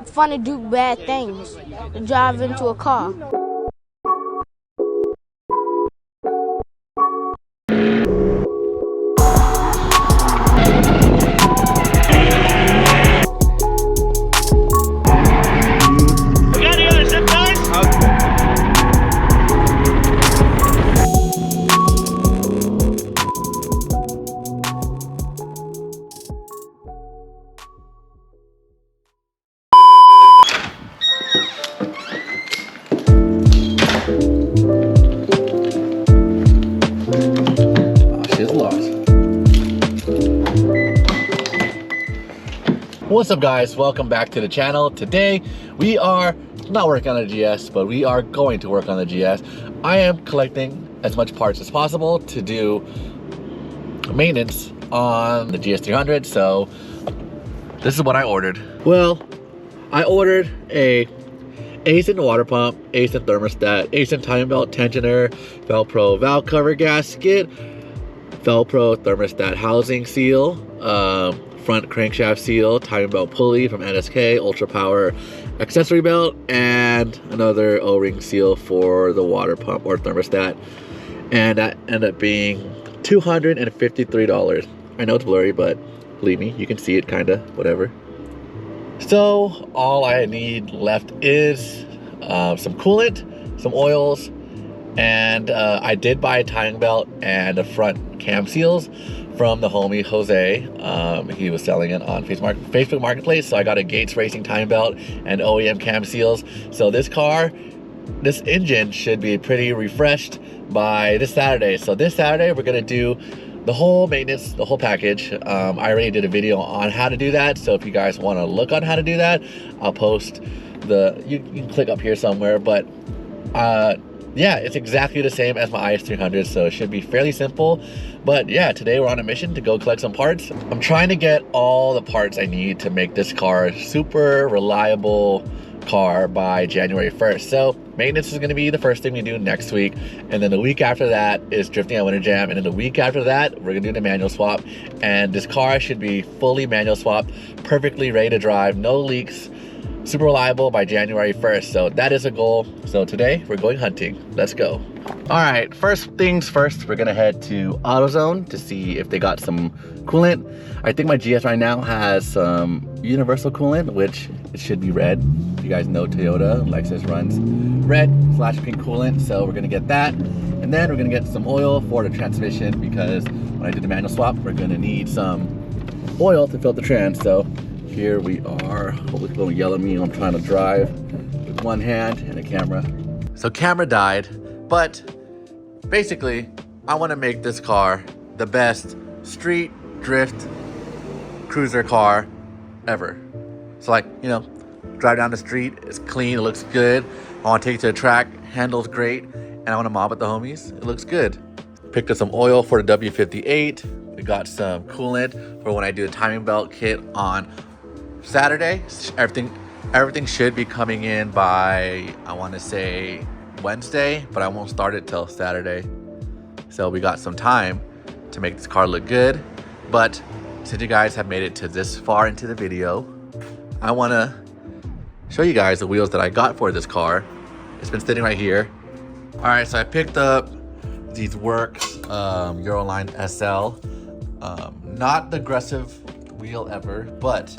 fun to do bad things, to drive into a car. What's up guys, welcome back to the channel. Today we are not working on the GS, but we are going to work on the GS. I am collecting as much parts as possible to do maintenance on the GS300. So this is what I ordered. Well, I ordered a ASIN water pump, ASIN thermostat, ASIN timing belt tensioner, Velcro valve cover gasket, Velcro thermostat housing seal, front crankshaft seal, timing belt pulley from NSK, ultra power accessory belt, and another O-ring seal for the water pump or thermostat. And that ended up being $253. I know it's blurry, but believe me, you can see it kinda, whatever. So all I need left is some coolant, some oils, and I did buy a timing belt and a front cam seals from the homie Jose. He was selling it on Facebook Marketplace, so I got a Gates Racing timing belt and OEM cam seals. So this car, this engine should be pretty refreshed by this Saturday. So this Saturday we're gonna do the whole maintenance, the whole package. I already did a video on how to do that, so if you guys want to look on how to do that, I'll post you can click up here somewhere. But yeah, it's exactly the same as my IS300, so it should be fairly simple. But yeah, today we're on a mission to go collect some parts. I'm trying to get all the parts I need to make this car a super reliable car by January 1st. So maintenance is going to be the first thing we do next week, and then the week after that is drifting at Winter Jam, and then the week after that we're going to do the manual swap. And this car should be fully manual swapped, perfectly ready to drive, no leaks, super reliable by January 1st. So that is a goal. So today we're going hunting. Let's go. All right, first things first, we're gonna head to AutoZone to see if they got some coolant. I think my GS right now has some universal coolant, which it should be red. You guys know Toyota, Lexus runs red/pink coolant, so we're gonna get that. And then we're gonna get some oil for the transmission, because when I do the manual swap, we're gonna need some oil to fill the trans. So here we are. Hopefully don't yell at me. I'm trying to drive with one hand and a camera. So camera died, but basically I want to make this car the best street drift cruiser car ever. So like, you know, drive down the street, it's clean, it looks good. I want to take it to the track, handles great, and I want to mob with the homies. It looks good. Picked up some oil for the W58. We got some coolant for when I do the timing belt kit on Saturday. Everything should be coming in by, I want to say, Wednesday, but I won't start it till Saturday. So we got some time to make this car look good. But since you guys have made it to this far into the video, I want to show you guys the wheels that I got for this car. It's been sitting right here. All right, so I picked up these Works Euroline SL. Not the aggressive wheel ever, but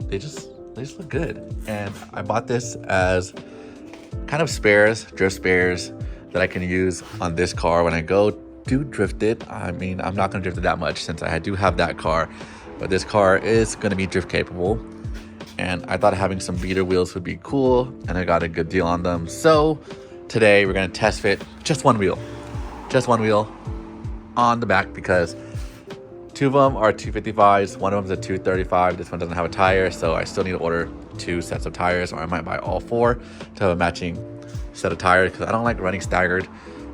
they just look good. And I bought this as kind of spares, drift spares that I can use on this car when I go do drift it. I mean, I'm not gonna drift it that much since I do have that car, but this car is gonna be drift capable. And I thought having some beater wheels would be cool, and I got a good deal on them. So today we're gonna test fit just one wheel on the back, because two of them are 255s, one of them's a 235. This one doesn't have a tire, so I still need to order 2 sets of tires, or I might buy all 4 to have a matching set of tires, because I don't like running staggered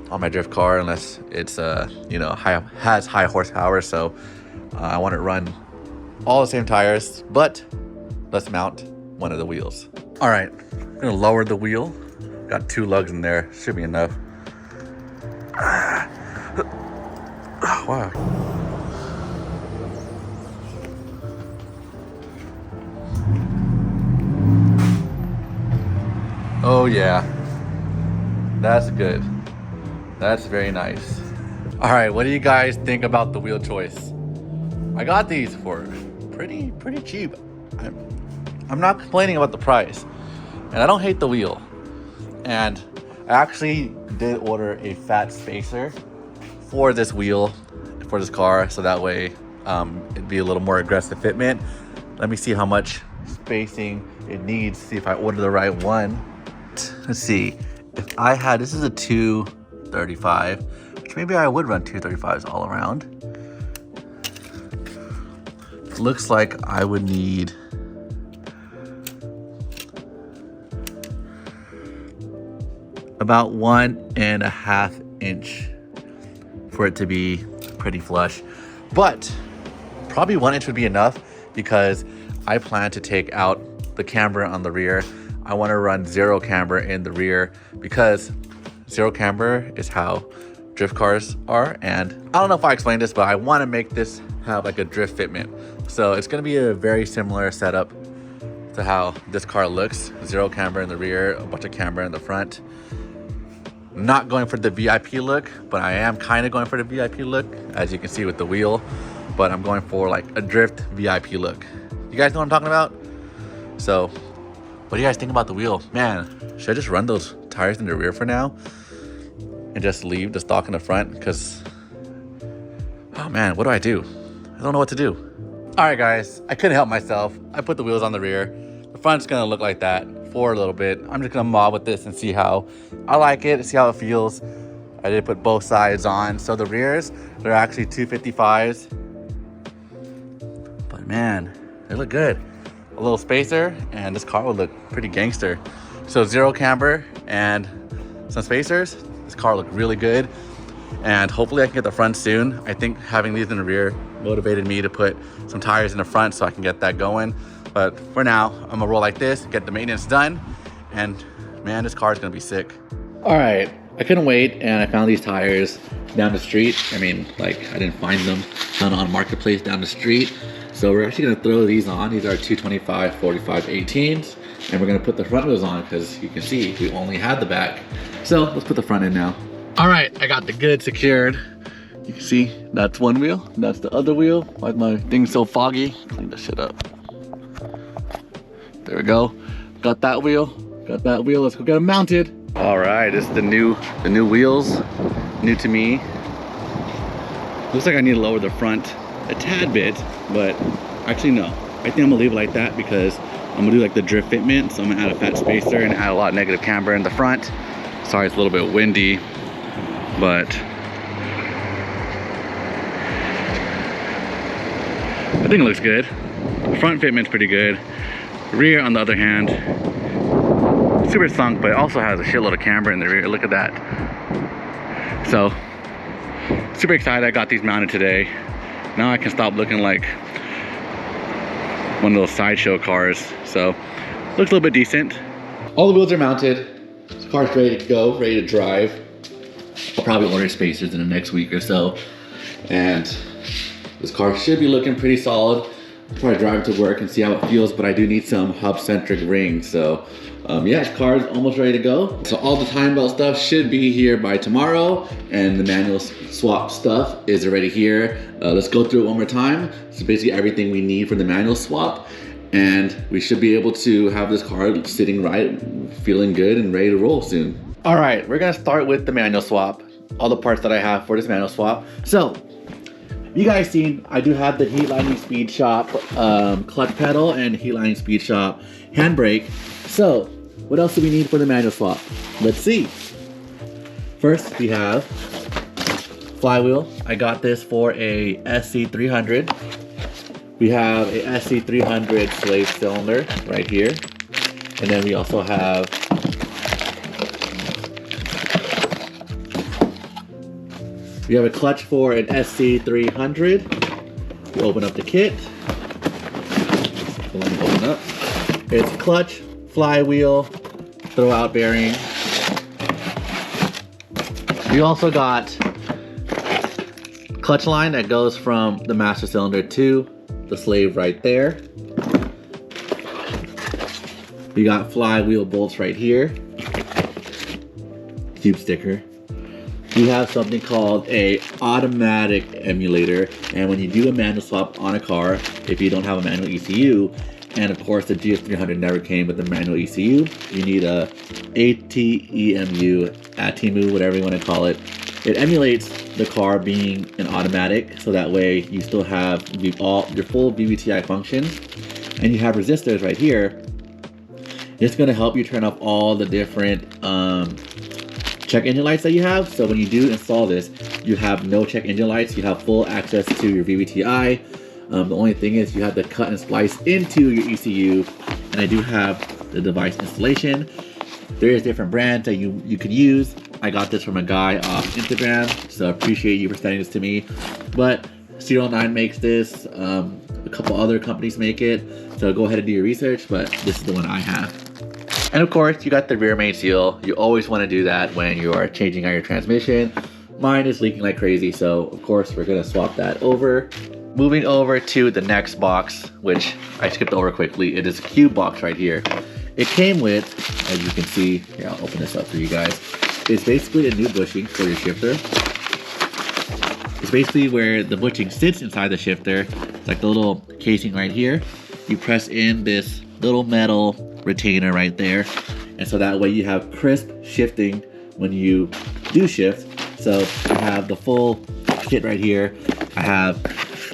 on my drift car unless it's you know, has high horsepower. So I want to run all the same tires, but let's mount one of the wheels. All right, I'm gonna lower the wheel. Got 2 lugs in there, should be enough. Wow. Oh yeah, that's good. That's very nice. All right, what do you guys think about the wheel choice? I got these for pretty cheap. I'm not complaining about the price, and I don't hate the wheel. And I actually did order a fat spacer for this wheel, for this car, so that way it'd be a little more aggressive fitment. Let me see how much spacing it needs, see if I order the right one. Let's see, if I had, this is a 235, which maybe I would run 235s all around. Looks like I would need about 1.5 inch for it to be pretty flush, but probably 1 inch would be enough because I plan to take out the camber on the rear. I want to run zero camber in the rear because zero camber is how drift cars are. And I don't know if I explained this, but I want to make this have like a drift fitment. So it's going to be a very similar setup to how this car looks. Zero camber in the rear, a bunch of camber in the front. Not going for the VIP look, but I am kind of going for the VIP look, as you can see with the wheel. But I'm going for like a drift VIP look. You guys know what I'm talking about? So what do you guys think about the wheel? Man, should I just run those tires in the rear for now and just leave the stock in the front? Because, oh man, what do? I don't know what to do. All right, guys, I couldn't help myself. I put the wheels on the rear. The front's gonna look like that for a little bit. I'm just gonna mob with this and see how I like it, see how it feels. I did put both sides on. So the rears, they're actually 255s. But man, they look good. A little spacer and this car will look pretty gangster. So zero camber and some spacers, this car looked really good. And hopefully I can get the front soon. I think having these in the rear motivated me to put some tires in the front so I can get that going. But for now, I'm gonna roll like this, get the maintenance done, and man, this car is gonna be sick. All right, I couldn't wait, and I found these tires down the street. I mean, like, I didn't find them on Marketplace down the street. So we're actually gonna throw these on. These are 225 45 18s, and we're gonna put the front wheels on because you can see we only had the back. So let's put the front in now. All right, I got the good secured. You can see that's one wheel, that's the other wheel. Why is my thing so foggy? Clean this shit up. There we go. Got that wheel. Let's go get them mounted. All right, this is the new wheels, new to me. Looks like I need to lower the front a tad bit, but actually no. I think I'm gonna leave it like that because I'm gonna do like the drift fitment. So I'm gonna add a fat spacer and add a lot of negative camber in the front. Sorry, it's a little bit windy, but I think it looks good. The front fitment's pretty good. Rear, on the other hand, super sunk, but it also has a shitload of camber in the rear. Look at that. So, super excited I got these mounted today. Now I can stop looking like one of those sideshow cars. So, looks a little bit decent. All the wheels are mounted. This car's ready to go, ready to drive. I'll probably order spacers in the next week or so. And this car should be looking pretty solid. I'll probably drive it to work and see how it feels, but I do need some hub-centric rings. So yeah, this car is almost ready to go. So all the time belt stuff should be here by tomorrow, and the manual swap stuff is already here. Let's go through it one more time. So basically everything we need for the manual swap, and we should be able to have this car sitting right, feeling good and ready to roll soon. All right, we're gonna start with the manual swap. All the parts that I have for this manual swap. So, you guys seen, I do have the Heat Lightning Speed Shop clutch pedal and Heat Lightning Speed Shop handbrake. So, what else do we need for the manual swap? Let's see. First, we have flywheel. I got this for a SC300. We have a SC300 slave cylinder right here. And then we also have a clutch for an SC300. We open up the kit. So let me open up. It's clutch, flywheel, throwout bearing. We also got clutch line that goes from the master cylinder to the slave right there. We got flywheel bolts right here. Cube sticker. We have something called a automatic emulator, and when you do a manual swap on a car, if you don't have a manual ECU, and of course the GS300 never came with a manual ECU, you need a ATEMU, whatever you want to call it. It emulates the car being an automatic, so that way you still have all your full VVTi functions, and you have resistors right here. It's going to help you turn off all the different check engine lights that you have. So when you do install this, you have no check engine lights. You have full access to your VVTi. The only thing is you have to cut and splice into your ECU, and I do have the device installation. There is different brands that you could use. I got this from a guy off Instagram, so I appreciate you for sending this to me. But Serial 9 makes this, a couple other companies make it, so go ahead and do your research, but this is the one I have. And of course, you got the rear main seal. You always want to do that when you are changing out your transmission. Mine is leaking like crazy, so of course we're gonna swap that over. Moving over to the next box, which I skipped over quickly. It is a cube box right here. It came with, as you can see, here, I'll open this up for you guys. It's basically a new bushing for your shifter. It's basically where the bushing sits inside the shifter. It's like the little casing right here. You press in this little metal retainer right there, and so that way you have crisp shifting when you do shift. So I have the full kit right here. I have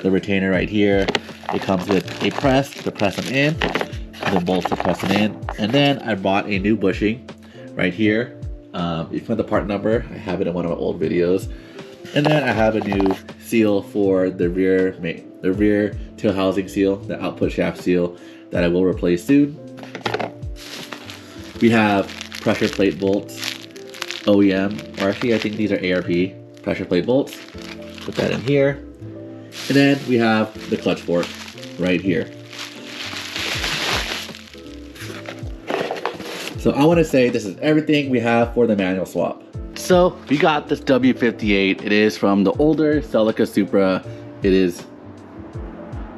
the retainer right here. It comes with a press to press them in, the bolts to press them in, and then I bought a new bushing right here. If you want the part number, I have it in one of my old videos. And then I have a new seal for the rear tail housing seal, the output shaft seal that I will replace soon. We have pressure plate bolts, OEM, or actually I think these are ARP pressure plate bolts. Put that in here. And then we have the clutch fork right here. So I want to say this is everything we have for the manual swap. So we got this W58. It is from the older Celica Supra. It is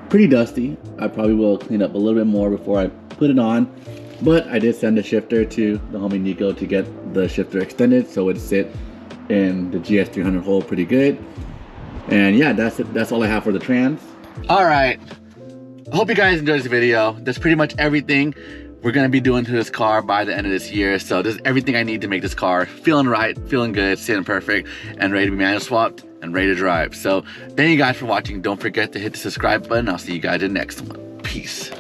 pretty dusty. I probably will clean up a little bit more before I put it on. But I did send a shifter to the homie Nico to get the shifter extended so it sit in the GS300 hole pretty good. And yeah, that's it. That's all I have for the trans. All right. I hope you guys enjoyed this video. That's pretty much everything we're gonna be doing to this car by the end of this year. So this is everything I need to make this car feeling right, feeling good, sitting perfect, and ready to be manual swapped and ready to drive. So thank you guys for watching. Don't forget to hit the subscribe button. I'll see you guys in the next one. Peace.